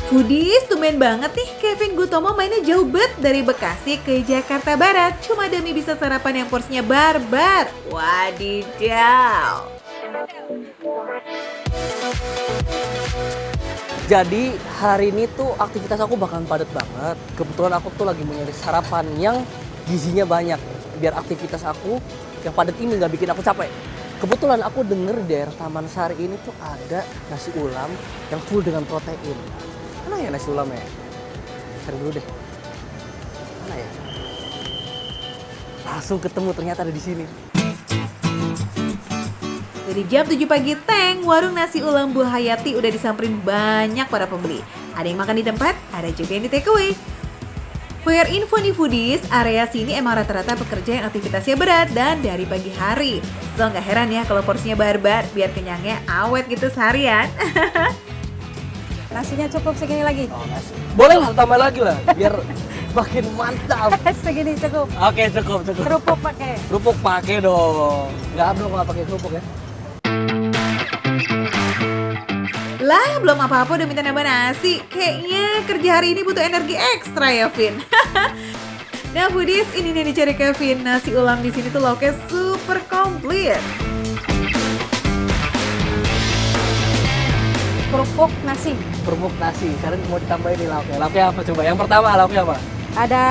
Foodies, tumben banget nih Kevin Gutomo mainnya jauh bet dari Bekasi ke Jakarta Barat cuma demi bisa sarapan yang porsinya barbar. Wadidaw. Jadi hari ini tuh aktivitas aku bakalan padat banget. Kebetulan aku tuh lagi mau nyari sarapan yang gizinya banyak. Biar aktivitas aku yang padat ini nggak bikin aku capek. Kebetulan aku denger di daerah Taman Sari ini tuh ada nasi ulam yang full dengan protein. Mana ya nasi ulam ya? Cari dulu deh. Mana ya? Langsung ketemu ternyata ada di sini. Dari jam 7 pagi teng, warung nasi ulam Bu Hayati udah disamperin banyak para pembeli. Ada yang makan di tempat, ada juga yang di take away. For your info nih foodies, area sini emang rata-rata pekerja yang aktivitasnya berat dan dari pagi hari. So nggak heran ya kalau porsinya barbar, biar kenyangnya awet gitu seharian. Nasinya cukup segini lagi. Oh, nasi. Boleh lah tambah lagi lah, biar makin mantap. Segini cukup. Oke, cukup. Kerupuk pakai. Kerupuk pakai dong. Nggak dong nggak pakai kerupuk ya. Lah, belum apa-apa udah minta nambah nasi. Kayaknya kerja hari ini butuh energi ekstra ya, Vin. Nah, foodies, ini nih dicari Kevin. Nasi ulam di sini tuh lauknya super komplit. Kerupuk nasi. Kerupuk nasi. Sekarang mau ditambahin nih lauknya. Lauknya apa coba? Yang pertama lauknya apa? Ada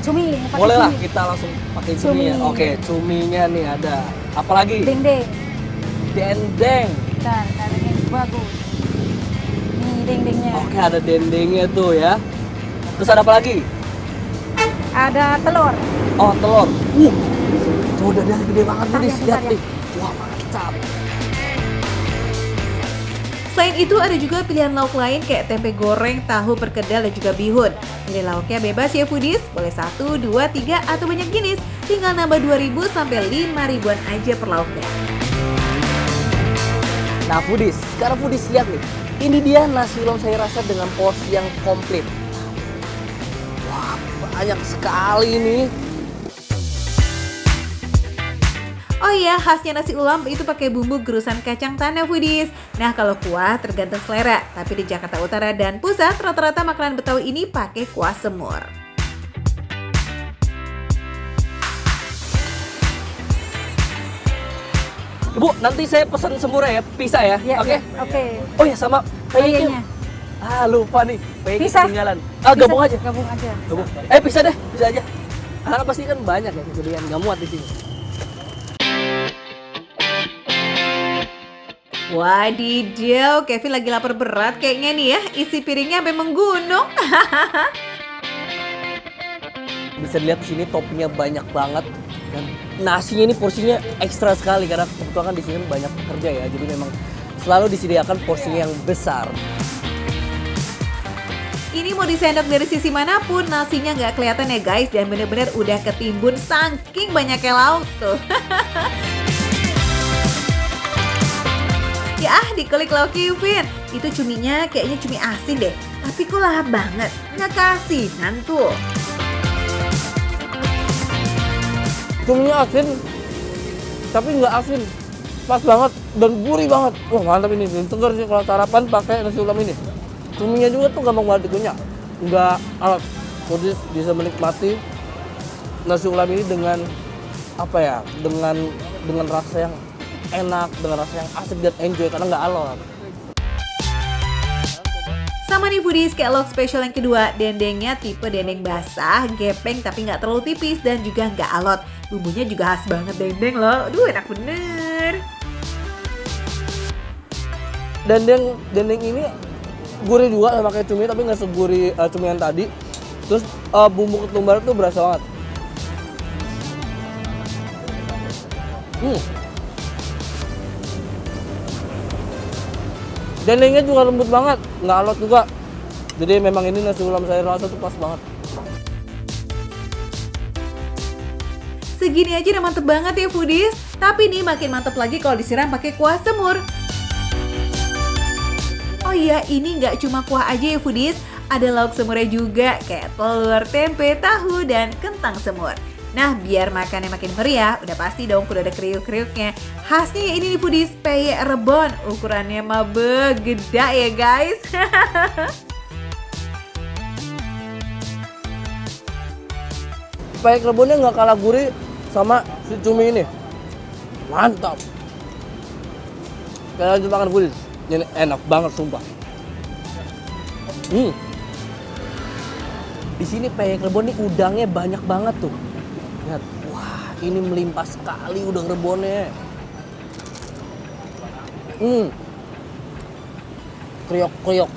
cumi. Pakai Boleh lah cumi. kita langsung pakai Cumi. cumi ya. Oke, cuminya nih ada. Apalagi? Dendeng. Dendeng. Bentar, dendeng bagus. Nih dendengnya. Oke, ada dendengnya tuh ya. Terus ada apa lagi? Ada telur. Oh, telur. Tuh dadanya gede banget Bentar nih, ya, lihat bentar ya. nih. Wah, mantap. Selain itu ada juga pilihan lauk lain kayak tempe goreng, tahu perkedel dan juga bihun. Pilih lauknya bebas ya foodies, boleh 1, 2, 3 atau banyak jenis. Tinggal nambah 2.000 sampai 5.000-an aja per lauknya. Nah, foodies, sekarang foodies lihat nih. Ini dia nasi ulam saya rasa dengan porsi yang komplit. Wah, banyak sekali nih. Oh iya, khasnya nasi ulam itu pakai bumbu gerusan kacang tanah foodies. Nah, kalau kuah tergantung selera, tapi di Jakarta Utara dan Pusat rata-rata makanan Betawi ini pakai kuah semur. Bu, nanti saya pesan semurnya ya, pisah ya. Ya, Oke. ya, oke. Oh ya sama Kayaknya. lupa nih. Payeknya Bisa. ketinggalan. Bisa, Gabung aja. Gabung aja. Gabung. Bisa deh, bisa aja. Karena pasti kan banyak ya, jadi nggak muat di sini. Wadidaw, Kevin lagi lapar berat kayaknya nih ya. Isi piringnya sampai menggunung. Bisa dilihat di sini toppingnya banyak banget dan nasinya ini porsinya ekstra sekali karena kebetulan kan di sini banyak pekerja ya. Jadi memang selalu disediakan porsinya yang besar. Ini mau disendok dari sisi manapun, nasinya nggak kelihatan ya guys. Dan bener-bener udah ketimbun saking banyaknya lauk tuh. Ya diklik lauk Kevin. Itu cuminya kayaknya cumi asin deh. Tapi kok lahap banget, nggak kasihan tuh. Cuminya asin, tapi nggak asin. Pas banget dan gurih banget. Wah mantap ini, segar sih kalau sarapan pakai nasi ulam ini. Cuminya juga tuh gampang banget dikunyah. Nggak alat. Jadi bisa menikmati nasi ulam ini dengan apa ya? Dengan rasa yang enak, dengan rasa yang asik dan enjoy karena nggak alot. Sama nih foodies kayak lauk spesial yang kedua, dendengnya tipe dendeng basah, gepeng tapi nggak terlalu tipis dan juga nggak alot. Bumbunya juga khas banget dendeng loh, aduh enak bener. Dendeng ini gurih juga sama kayak cumi tapi nggak segurih cumi yang tadi. Terus bumbu ketumbar tuh berasa banget. Dendengnya juga lembut banget, nggak alot juga. Jadi memang ini nasi ulam saya rasa tuh pas banget. Segini aja udah mantep banget ya foodies. Tapi nih makin mantep lagi kalau disiram pakai kuah semur. Oh iya, ini nggak cuma kuah aja ya foodies. Ada lauk semurnya juga kayak telur, tempe, tahu, dan kentang semur. Nah, biar makannya makin meriah, udah pasti dong kudu ada kriuk-kriuknya. Khasnya ini nih foodies, peyek rebon. Ukurannya mah begeda ya guys. Payek rebonnya nggak kalah gurih sama si cumi ini. Mantap. Kalian lanjut makan Foodies. Ini enak banget sumpah. Di sini payek rebon nih udangnya banyak banget tuh. Lihat, wah ini melimpah sekali udang rebonnya. Kriok-kriok.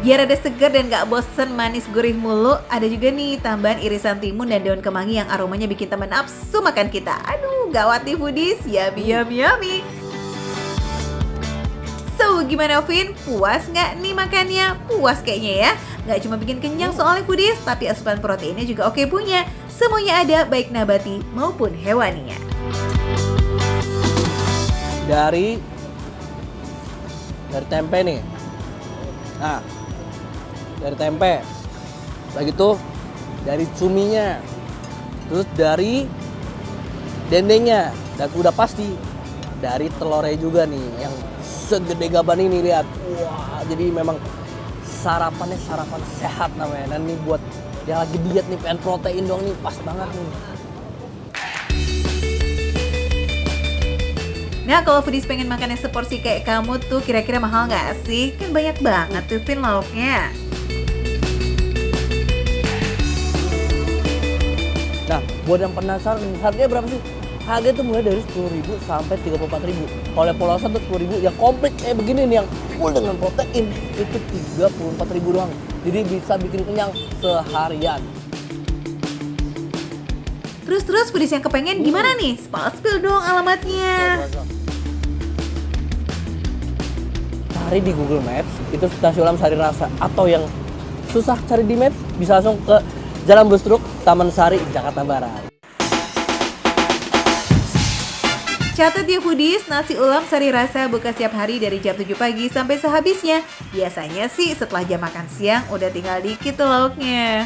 Biar ada segar dan gak bosen manis gurih mulu, ada juga nih tambahan irisan timun dan daun kemangi yang aromanya bikin teman nafsu makan kita. Aduh, gawat nih Foodies, yummy yummy yummy. So, gimana Vin? Puas nggak nih makannya? Puas kayaknya ya. Nggak cuma bikin kenyang soalnya Foodies, tapi asupan proteinnya juga oke punya. Semuanya ada, baik nabati maupun hewaninya. Dari tempe nih. Nah, dari tempe. Lagi tuh dari cuminya. Terus dari dendengnya. Dan udah pasti dari telurnya juga nih yang segede gaban ini, lihat. Wah, jadi memang sarapan sehat namanya. Dan nih buat yang lagi diet nih pengen protein dong nih, pas banget nih. Nah, kalau Foodies pengen makan yang seporsi kayak kamu tuh kira-kira mahal nggak sih? Kan banyak banget tuh Vin lauknya. Nah, buat yang penasaran, harganya berapa sih? Harganya tuh mulai dari 10.000 sampai 34.000. Kalau yang polosan tuh 10.000, yang komplit kayak begini nih yang full dengan protein itu 34.000 doang. Jadi bisa bikin kenyang seharian. Terus Foodies yang kepengen gimana nih? Spill dong alamatnya. Cari di Google Maps, itu Nasi Ulam Sari Rasa. Atau yang susah cari di Maps, bisa langsung ke Jalan Busruk, Taman Sari, Jakarta Barat. Catat ya Foodies, Nasi Ulam Sari Rasa buka setiap hari dari jam 7 pagi sampai sehabisnya. Biasanya sih setelah jam makan siang udah tinggal dikit tuh lauknya.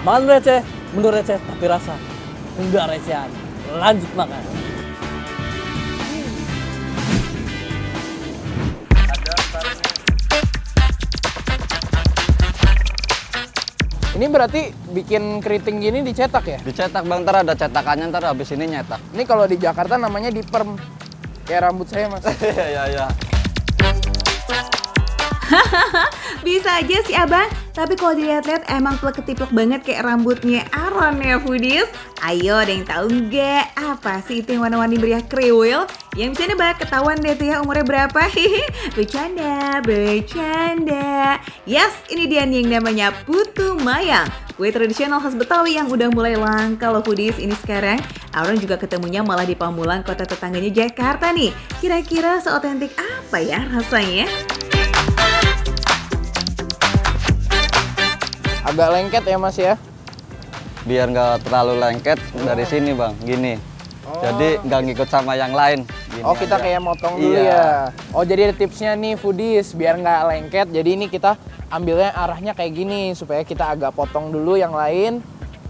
Makan receh, menu receh tapi rasa enggak recehan. Lanjut makan. Ini berarti bikin keriting gini dicetak ya? Dicetak bang, ntar ada cetakannya, ntar habis ini nyetak. Ini kalau di Jakarta namanya diperm. Kayak rambut saya mas. Iya. Bisa aja sih abang, tapi kalau dilihat-lihat emang plek-ketiplek banget kayak rambutnya Aaron ya Foodies. Ayo ada yang tahu nggak apa sih itu yang warna-warni meriah kriwil? Yang bisa nebak ketahuan deh tuh ya umurnya berapa. Bercanda. Yes, ini dia nih yang namanya putu mayang. Kue tradisional khas Betawi yang udah mulai langka loh Foodies ini sekarang. Aaron juga ketemunya malah di Pamulang, kota tetangganya Jakarta nih. Kira-kira seotentik apa ya rasanya? Agak lengket ya mas ya? Biar nggak terlalu lengket dari sini bang, gini. Jadi nggak ngikut sama yang lain. Gini Oh kita aja. kayak motong dulu Iya. ya? Oh jadi ada tipsnya nih Foodies, biar nggak lengket. Jadi ini kita ambilnya arahnya kayak gini, supaya kita agak potong dulu yang lain,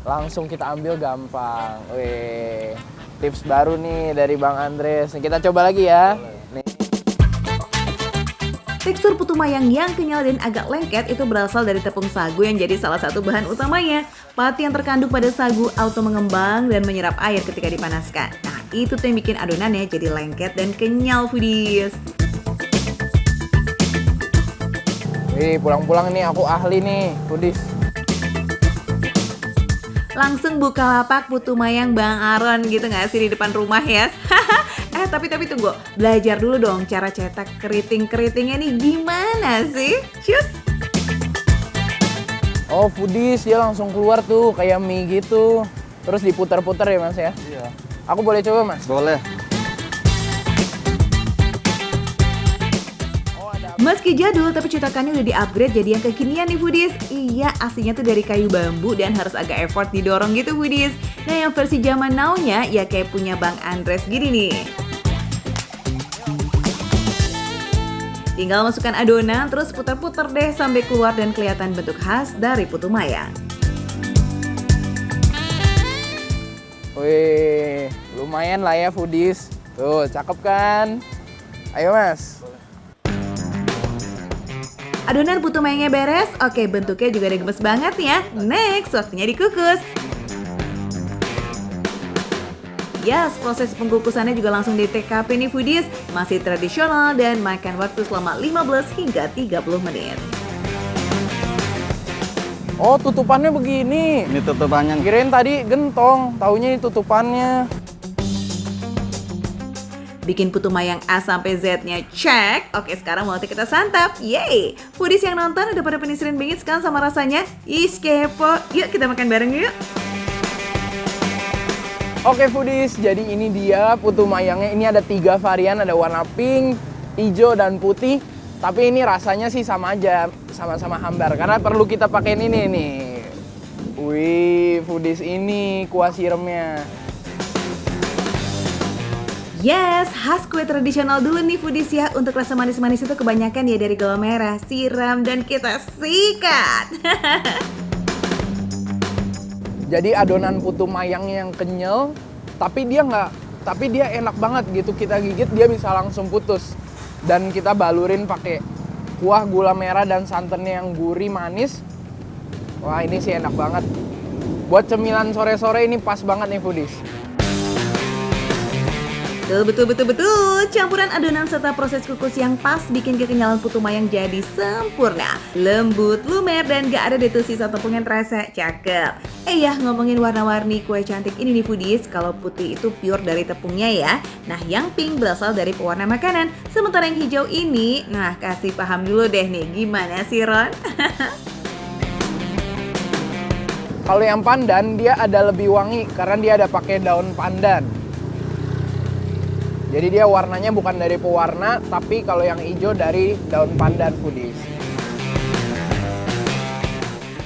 langsung kita ambil gampang. Wih, tips baru nih dari Bang Andres. Nih, kita coba lagi ya. Nih. Tekstur putu mayang yang kenyal dan agak lengket itu berasal dari tepung sagu yang jadi salah satu bahan utamanya. Pati yang terkandung pada sagu auto mengembang dan menyerap air ketika dipanaskan. Nah, itu tuh yang bikin adonannya jadi lengket dan kenyal Foodies. Wih, pulang-pulang nih aku ahli nih, Foodies. Langsung buka lapak putu mayang Bang Aaron gitu nggak sih di depan rumah ya? Tapi tunggu, belajar dulu dong cara cetak keriting-keritingnya nih gimana sih? Cus! Oh Foodies, dia langsung keluar tuh kayak mie gitu. Terus diputar-putar ya mas ya? Iya. Aku boleh coba mas? Boleh. Meski jadul tapi cetakannya udah di-upgrade jadi yang kekinian nih Foodies. Iya, aslinya tuh dari kayu bambu dan harus agak effort didorong gitu Foodies. Nah yang versi zaman now-nya ya kayak punya Bang Andres gini nih. Tinggal masukkan adonan terus putar-putar deh sampai keluar dan kelihatan bentuk khas dari putu mayang. Wih, lumayan lah ya Foodies. Tuh, cakep kan? Ayo Mas. Adonan putu mayangnya beres, oke bentuknya juga udah gemes banget nih ya. Next, waktunya dikukus. Yes, proses pengkukusannya juga langsung di TKP nih foodies. Masih tradisional dan makan waktu selama 15 hingga 30 menit. Oh, tutupannya begini. Ini tutupannya. Kirain tadi gentong, taunya ini tutupannya. Bikin putu mayang A sampai Z-nya cek. Oke, sekarang waktu kita santap. Yeay! Foodies yang nonton udah pada penisirin bingit kan sama rasanya? Ih, kepo. Yuk kita makan bareng yuk. Oke foodies, jadi ini dia putu mayangnya. Ini ada 3 varian, ada warna pink, hijau, dan putih. Tapi ini rasanya sih sama aja, sama-sama hambar. Karena perlu kita pakai ini nih. Wih, foodies ini kuah siremnya. Yes, khas kue tradisional dulu nih foodies ya. Untuk rasa manis-manis itu kebanyakan ya dari gula merah, siram, dan kita sikat. Jadi adonan putu mayangnya yang kenyal, tapi dia enak banget gitu. Kita gigit dia bisa langsung putus. Dan kita balurin pakai kuah gula merah dan santannya yang gurih manis. Wah, ini sih enak banget. Buat cemilan sore-sore ini pas banget nih foodies. Betul. Campuran adonan serta proses kukus yang pas bikin kekenyalan putu mayang jadi sempurna. Lembut, lumer, dan gak ada deh tuh sisa tepung yang terasa. Cakep. Ya, ngomongin warna-warni kue cantik ini nih foodies, kalau putih itu pure dari tepungnya ya. Nah, yang pink berasal dari pewarna makanan. Sementara yang hijau ini, nah kasih paham dulu deh nih, gimana sih Ron? Kalau yang pandan dia ada lebih wangi karena dia ada pakai daun pandan. Jadi dia warnanya bukan dari pewarna, tapi kalau yang hijau dari daun pandan foodies.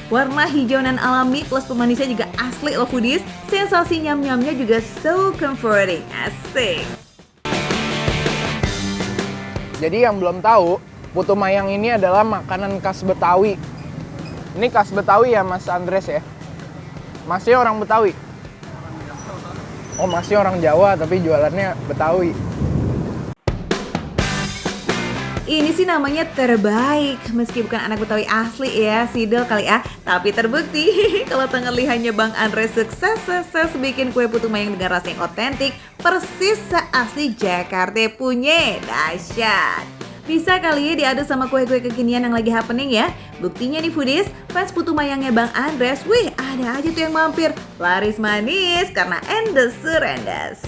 Warna hijau nan alami plus pemanisnya juga asli loh foodies. Sensasi nyam-nyamnya juga so comforting. Asik. Jadi yang belum tahu, putu mayang ini adalah makanan khas Betawi. Ini khas Betawi ya Mas Andres ya? Masnya orang Betawi? Oh, masnya orang Jawa tapi jualannya Betawi. Ini sih namanya terbaik. Meski bukan anak Betawi asli ya, Sidel kali ya. Tapi terbukti kalau tangan lihannya Bang Andre sukses bikin kue putu mayang dengan rasa yang otentik. Persis seasli Jakarta punya. Dahsyat. Bisa kali ya diadu sama kue-kue kekinian yang lagi happening ya. Buktinya nih foodies, fans putu mayangnya Bang Andres, wih ada aja tuh yang mampir. Laris manis karena endes serendes.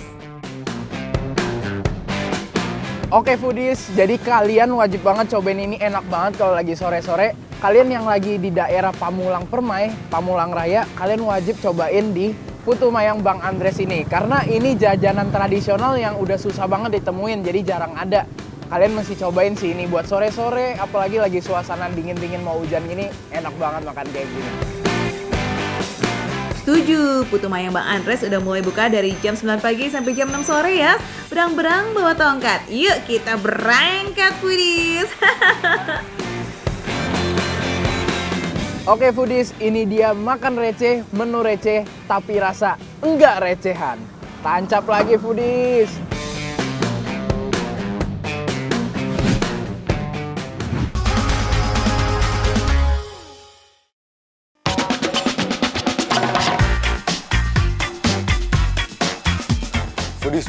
Oke foodies, jadi kalian wajib banget cobain ini, enak banget kalau lagi sore-sore. Kalian yang lagi di daerah Pamulang Permai, Pamulang Raya, kalian wajib cobain di putu mayang Bang Andres ini. Karena ini jajanan tradisional yang udah susah banget ditemuin, jadi jarang ada. Kalian mesti cobain sih ini buat sore-sore, apalagi lagi suasana dingin-dingin mau hujan gini, enak banget makan kayak gini. Setuju, putu mayang Bang Andres udah mulai buka dari jam 9 pagi sampai jam 6 sore ya. Berang-berang bawa tongkat, yuk kita berangkat foodies. Oke foodies, ini dia makan receh, menu receh, tapi rasa enggak recehan. Tancap lagi foodies.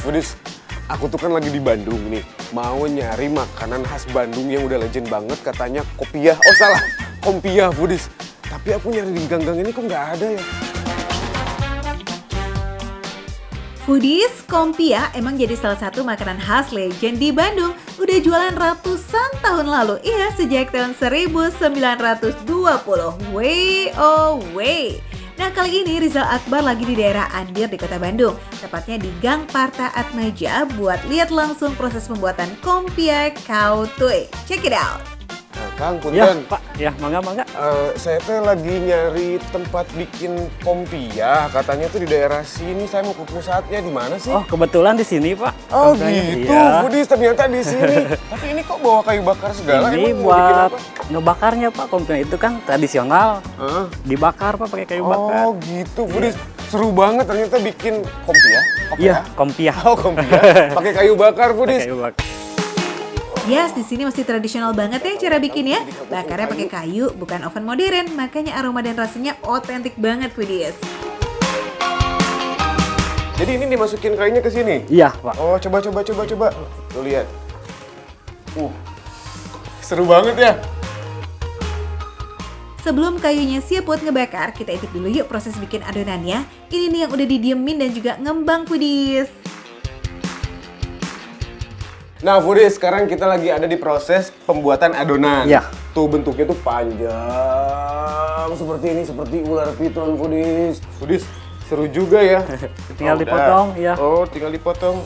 Foodies, aku tuh kan lagi di Bandung nih, mau nyari makanan khas Bandung yang udah legend banget, katanya kopiah. Oh salah, kompiah foodies. Tapi aku nyari di gang-gang ini kok nggak ada ya. Foodies, kompia emang jadi salah satu makanan khas legend di Bandung. Udah jualan ratusan tahun lalu, iya sejak tahun 1920. Way oh way. Nah kali ini Rizal Akbar lagi di daerah Andir di kota Bandung. Tepatnya di Gang Parta Atmaja buat lihat langsung proses pembuatan kompia kautui. Check it out. Nah, Kang, Ya, punten. Pak. Ya, mangga. Saya tuh lagi nyari tempat bikin kompiah. Katanya tuh di daerah sini. Saya mau ke pusatnya di mana sih? Oh, kebetulan di sini, Pak. Oh Contohnya, gitu, iya. foodies ternyata di sini. Tapi ini kok bawa kayu bakar segala? Ini Emang mau bikin buat apa? ngebakarnya, Pak. Kompia itu kan tradisional. Hah? Dibakar, Pak, pakai kayu bakar. Oh gitu, foodies. Seru banget ternyata bikin kompiah. Iya, kompia. Oh kompiah, pakai kayu bakar, foodies. Kayu bakar. Yes, di sini masih tradisional banget ya cara bikinnya. Bakarnya pakai kayu, bukan oven modern, makanya aroma dan rasanya otentik banget foodies. Jadi ini dimasukin kayunya ke sini? Iya, Pak. Oh, coba. Tuh lihat. Seru banget ya. Sebelum kayunya siap buat ngebakar, kita intip dulu yuk proses bikin adonannya. Ini nih yang udah didiemin dan juga ngembang foodies. Nah, foodies, sekarang kita lagi ada di proses pembuatan adonan. Iya. Tuh bentuknya tuh panjang seperti ini, seperti ular piton, foodies. Foodies, seru juga ya. Tinggal Udah. dipotong, ya. Oh, tinggal dipotong.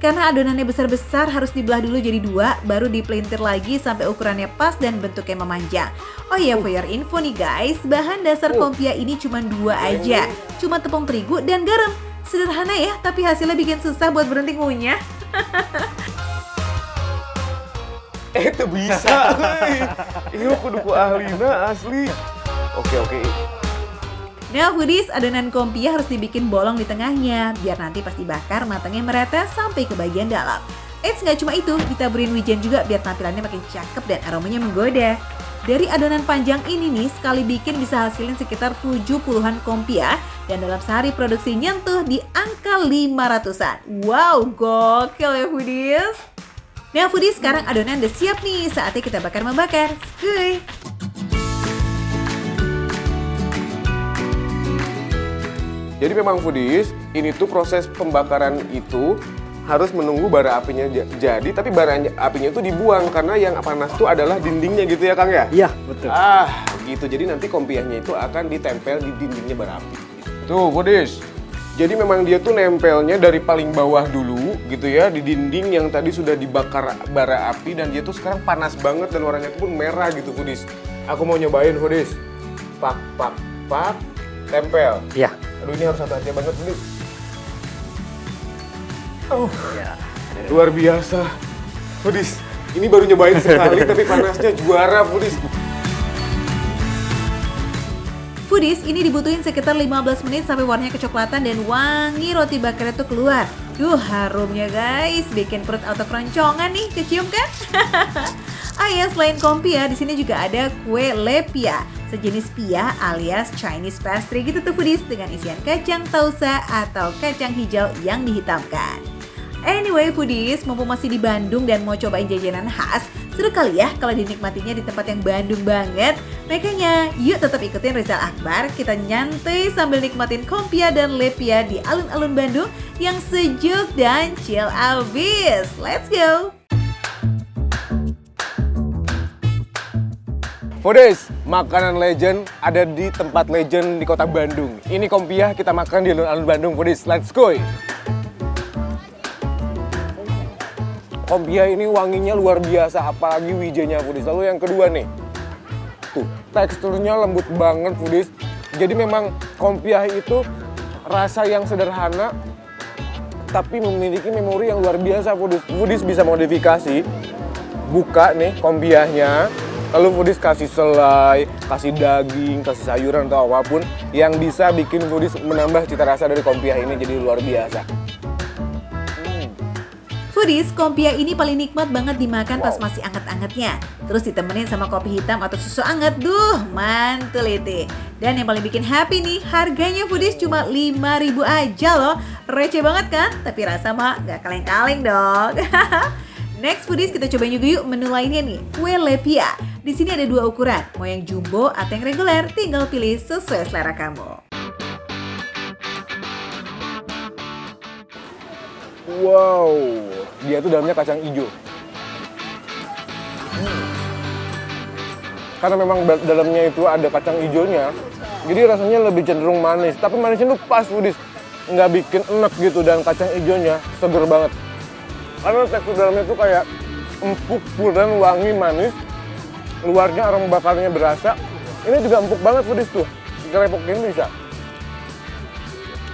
Karena adonannya besar-besar harus dibelah dulu jadi 2, baru dipelintir lagi sampai ukurannya pas dan bentuknya memanjang. Oh iya, for your info nih guys, bahan dasar kompia ini cuma 2 aja. Cuma tepung terigu dan garam. Sederhana ya, tapi hasilnya bikin susah buat berhenti ngunyah. Itu bisa. Iya, kudu ku ahlina asli. Oke. Nah foodies, adonan kompia harus dibikin bolong di tengahnya, biar nanti pas dibakar matangnya merata sampai ke bagian dalam. Eits, nggak cuma itu, ditaburin wijen juga biar tampilannya makin cakep dan aromanya menggoda. Dari adonan panjang ini nih, sekali bikin bisa hasilin sekitar 70-an kompia, dan dalam sehari produksi nyentuh di angka 500-an. Wow, gokil ya foodies! Nah foodies, sekarang adonan udah siap nih, saatnya kita bakar-membakar. Skuy! Jadi memang foodies, ini tuh proses pembakaran itu harus menunggu bara apinya jadi, tapi bara apinya itu dibuang karena yang panas itu adalah dindingnya gitu ya Kang ya? Iya, betul. Gitu. Jadi nanti kompiahnya itu akan ditempel di dindingnya bara api. Tuh foodies. Jadi memang dia tuh nempelnya dari paling bawah dulu gitu ya, di dinding yang tadi sudah dibakar bara api dan dia tuh sekarang panas banget dan warnanya pun merah gitu foodies. Aku mau nyobain foodies. Pak, tempel. Iya. Aduh, ini harus hati-hati banget nih. Luar biasa. Foodies, ini baru nyobain sekali tapi panasnya juara foodies. Foodies, ini dibutuhin sekitar 15 menit sampai warnanya kecoklatan dan wangi roti bakarnya tuh keluar. Harumnya guys, bikin perut auto keroncongan nih, kecium kan? Ya, selain kompia, di sini juga ada kue lepia, sejenis pia alias Chinese pastry gitu tuh foodies, dengan isian kacang tausa atau kacang hijau yang dihitamkan. Anyway foodies, mumpung masih di Bandung dan mau cobain jajanan khas, seru kali ya kalau dinikmatinya di tempat yang Bandung banget. Makanya yuk tetap ikutin Rizal Akbar, kita nyantai sambil nikmatin kompia dan lepia di alun-alun Bandung yang sejuk dan chill abis. Let's go! Foodies, makanan legend ada di tempat legend di kota Bandung. Ini kompia kita makan di alun-alun Bandung foodies. Let's go! Kompia ini wanginya luar biasa, apalagi wijennya foodies. Lalu yang kedua nih, tuh teksturnya lembut banget foodies. Jadi memang kompia itu rasa yang sederhana, tapi memiliki memori yang luar biasa foodies. Foodies bisa modifikasi, buka nih kompiahnya, lalu foodies kasih selai, kasih daging, kasih sayuran atau apapun yang bisa bikin foodies menambah cita rasa dari kompiah ini jadi luar biasa. Foodies, kompia ini paling nikmat banget dimakan pas masih anget-angetnya. Terus ditemenin sama kopi hitam atau susu anget, mantul itu. Dan yang paling bikin happy nih, harganya foodies cuma 5.000 aja loh. Receh banget kan? Tapi rasa mah gak kaleng-kaleng dong. Next foodies, kita cobain juga yuk menu lainnya nih, kue lepia. Di sini ada 2 ukuran, mau yang jumbo atau yang reguler, tinggal pilih sesuai selera kamu. Wow, dia tuh dalamnya kacang hijau. Karena memang dalamnya itu ada kacang hijaunya, jadi rasanya lebih cenderung manis. Tapi manisnya tuh pas foodies, nggak bikin enek gitu, dan kacang hijaunya seger banget. Karena tekstur dalamnya tuh kayak empuk, dan wangi, manis. Luarnya aroma bakarnya berasa. Ini juga empuk banget foodies tuh, direpokin bisa.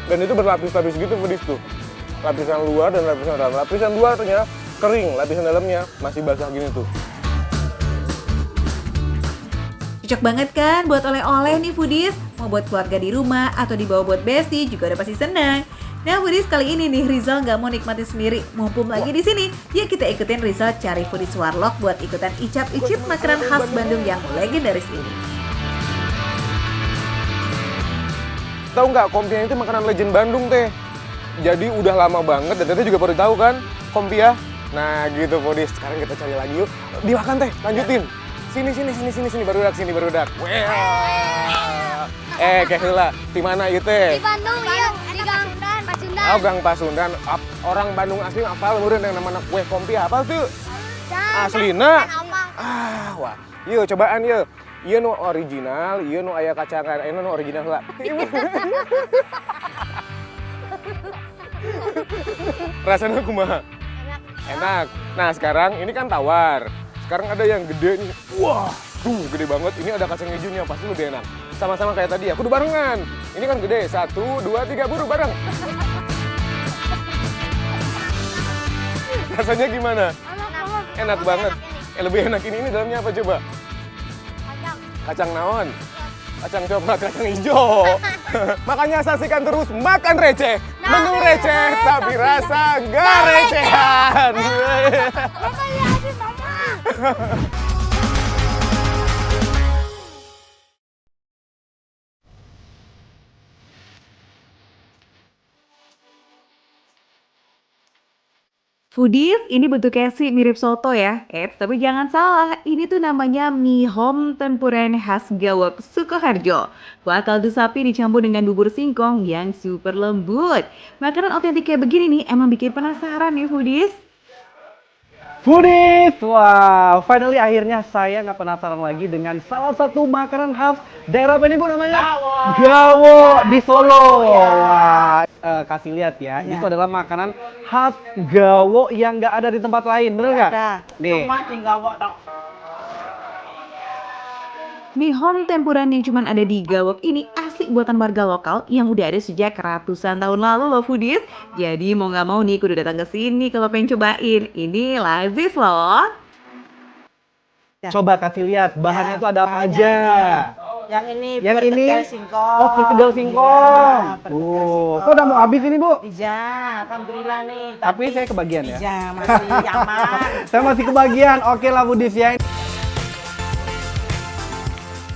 Dan itu berlapis-lapis gitu foodies tuh. Lapisan luar dan lapisan dalam. Lapisan luarnya kering, lapisan dalamnya masih basah gini tuh. Cocok banget kan buat oleh-oleh nih foodies. Mau buat keluarga di rumah atau dibawa buat bestie juga udah pasti senang. Nah, foodies, kali ini nih Rizal nggak mau nikmatin sendiri, mumpung lagi di sini. Yuk kita ikutin Rizal cari foodies warlock buat ikutan icap-icip makanan khas Bandung yang legendaris ini. Tahu nggak, kompia itu makanan legend Bandung teh. Jadi udah lama banget dan Tete juga baru tahu kan kompia. Nah gitu foodies, sekarang kita cari lagi yuk. Dimakan teh, lanjutin. Sini barudak. Wah. Kayak heula, di mana ieu teh? Di Bandung, iya. Di Gang Pasundan. Oh, Gang Pasundan. Orang Bandung asli apal meureun yang namanya kue kompia. Apal tuh? Aslina? Wah. Yuk cobaan yuk. Ieu nu original, ieu nu aya kacangan, aya nu original heula. Rasanya kumaha? Enak. Nah, sekarang ini kan tawar. Sekarang ada yang gede nih. Wah, tuh gede banget. Ini ada kacang hijaunya, pasti lebih enak. Sama-sama kayak tadi ya, kudu barengan. Ini kan gede, 1, 2, 3, buru bareng. Rasanya gimana? Enak banget. Lebih enak ini dalamnya apa coba? Kacang naon? Kacang coklat, kacang hijau. Makanya saksikan terus Makan Receh. Menu receh, tapi rasa gak recehan. Foodies, ini bentuknya sih mirip soto ya. Tapi jangan salah, ini tuh namanya mie hom tempuran khas Gawok Sukoharjo. Kuah kaldu sapi dicampur dengan bubur singkong yang super lembut. Makanan otentik kayak begini nih emang bikin penasaran nih foodies. Foodies, wow, finally akhirnya saya nggak penasaran lagi dengan salah satu makanan khas daerah apa ini Bu namanya? Gawo di Solo. Wah, kasih lihat ya, itu adalah makanan khas Gawo yang nggak ada di tempat lain, bener nggak? Ada. Nih. Mie hom tempuran yang cuma ada di Gawok ini asli buatan warga lokal yang udah ada sejak ratusan tahun lalu loh foodies. Jadi mau nggak mau nih kudu datang ke sini kalau pengen cobain. Ini lazis loh. Coba kasih lihat bahannya itu ada apa aja. Yang ini singkong. Oh, perkedel singkong. Kok udah mau habis ini, Bu? Iya, alhamdulillah nih. Tapi saya kebagian ya. Iya, masih aman. Saya masih kebagian. Oke lah foodies ya.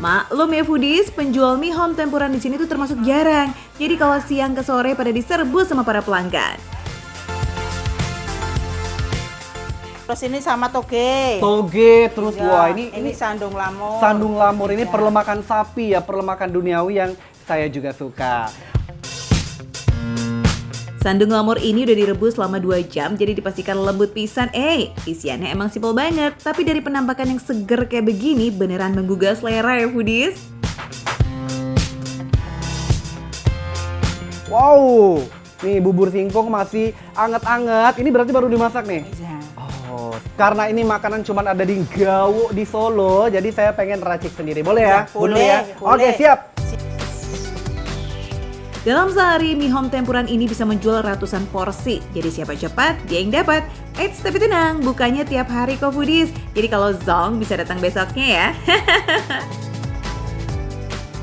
Maklum ya foodies, penjual mie hom tempuran di sini tuh termasuk jarang. Jadi kalau siang ke sore pada diserbu sama para pelanggan. Terus ini sama toge. Toge, terus Ya, wah ini sandung lamur. Sandung lamur ini perlemakan sapi ya, perlemakan duniawi yang saya juga suka. Sandung lamur ini udah direbus selama 2 jam, jadi dipastikan lembut pisan. Isiannya emang simpel banget, tapi dari penampakan yang seger kayak begini, beneran menggugah selera ya foodies. Wow, nih bubur singkong masih anget-anget. Ini berarti baru dimasak nih? Iya. Oh, karena ini makanan cuma ada di Gawo di Solo, jadi saya pengen racik sendiri. Boleh ya? Boleh, ya? Oke, boleh. siap. Dalam sehari, mie hom tempuran ini bisa menjual ratusan porsi. Jadi siapa cepat, dia yang dapat. Tapi tenang, bukanya tiap hari kok foodies. Jadi kalau zong bisa datang besoknya ya.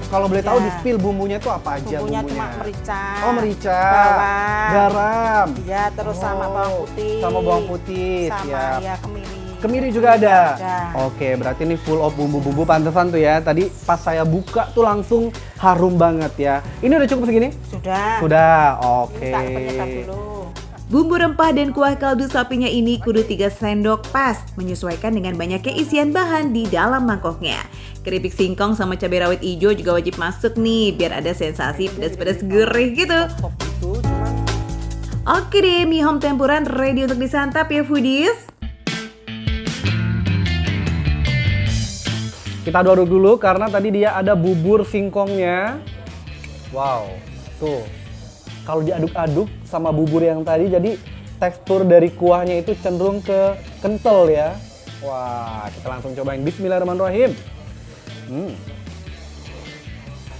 Kalau boleh tahu Ya. di spill bumbunya tuh apa aja Bumbunya cuma merica. Oh, merica. Bawang. Garam. Iya, terus sama bawang putih. Sama bawang putih, Sama siap. ya kemiri. Kemiri juga ada? Ada. Oke, berarti ini full of bumbu-bumbu, pantesan tuh ya. Tadi pas saya buka tuh langsung harum banget ya. Ini udah cukup segini? Sudah. Sudah, oke. Kita penyedap dulu. Bumbu rempah dan kuah kaldu sapinya ini kudu 3 sendok pas, menyesuaikan dengan banyaknya isian bahan di dalam mangkoknya. Keripik singkong sama cabai rawit hijau juga wajib masuk nih, biar ada sensasi pedas-pedas gurih gitu. Oke deh, mie hom tempuran ready untuk disantap ya foodies. Kita aduk dulu karena tadi dia ada bubur singkongnya. Wow, tuh. Kalau diaduk-aduk sama bubur yang tadi, jadi tekstur dari kuahnya itu cenderung ke kental ya. Wah, kita langsung cobain. Bismillahirrahmanirrahim.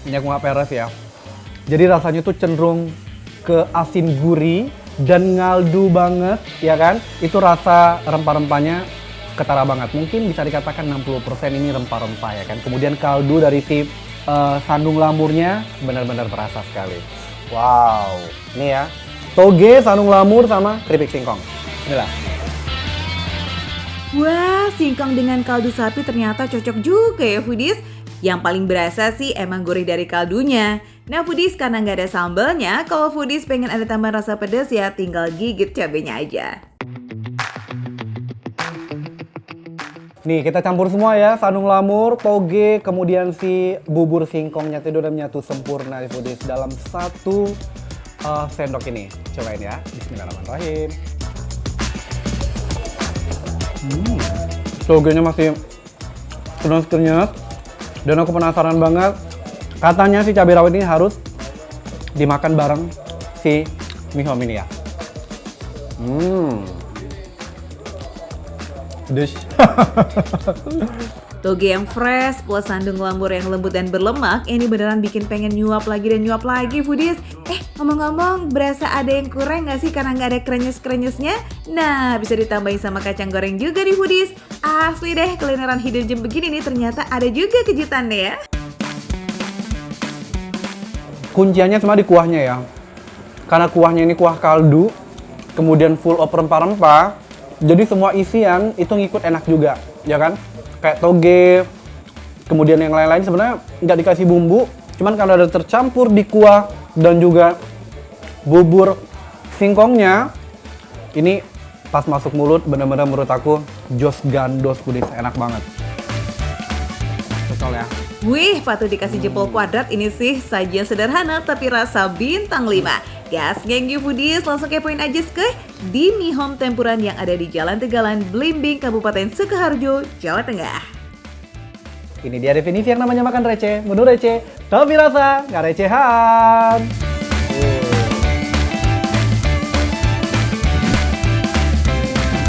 Ini aku nggak peres ya. Jadi rasanya tuh cenderung ke asin gurih dan ngaldu banget, ya kan? Itu rasa rempah-rempahnya ketara banget. Mungkin bisa dikatakan 60% ini rempah-rempah ya kan. Kemudian kaldu dari si sandung lamurnya benar-benar terasa sekali. Wow, ini ya toge, sanung lamur, sama keripik singkong. Inilah. Wah, singkong dengan kaldu sapi ternyata cocok juga ya foodies. Yang paling berasa sih emang gurih dari kaldunya. Nah foodies, karena nggak ada sambalnya, kalau foodies pengen ada tambahan rasa pedas ya tinggal gigit cabenya aja. Nih kita campur semua ya, sanung lamur, toge, kemudian si bubur singkongnya itu udah menyatu sempurna di foodies dalam satu sendok ini. Cobain ya, bismillahirrahmanirrahim. Togenya masih kenyal-kenyal. Dan aku penasaran banget, katanya si cabai rawit ini harus dimakan bareng si mie home ini ya. Pedes. Toge yang fresh plus sandung lamur yang lembut dan berlemak, ini beneran bikin pengen nyuap lagi dan nyuap lagi foodies. Ngomong-ngomong, berasa ada yang kurang nggak sih karena nggak ada krenyes-krenyesnya? Nah, bisa ditambahin sama kacang goreng juga di foodies. Asli deh, kulineran hidden gem begini nih ternyata ada juga kejutannya ya. Kunciannya cuma di kuahnya ya. Karena kuahnya ini kuah kaldu, kemudian full of rempah-rempah, jadi semua isian itu ngikut enak juga, ya kan? Kayak toge, kemudian yang lain-lain sebenarnya nggak dikasih bumbu, cuman karena ada tercampur di kuah dan juga bubur singkongnya, ini pas masuk mulut bener-bener menurut aku jos gandos foodies, enak banget. Betul ya. Wih, patut dikasih jempol kuadrat ini sih, sajian sederhana tapi rasa bintang 5. Gas geng you foodies, langsung kepoin aja ke di Mie Home Tempuran yang ada di Jalan Tegalan, Blimbing, Kabupaten Sukoharjo, Jawa Tengah. Ini dia definisi yang namanya makan receh, menu receh, tapi rasa nggak recehan.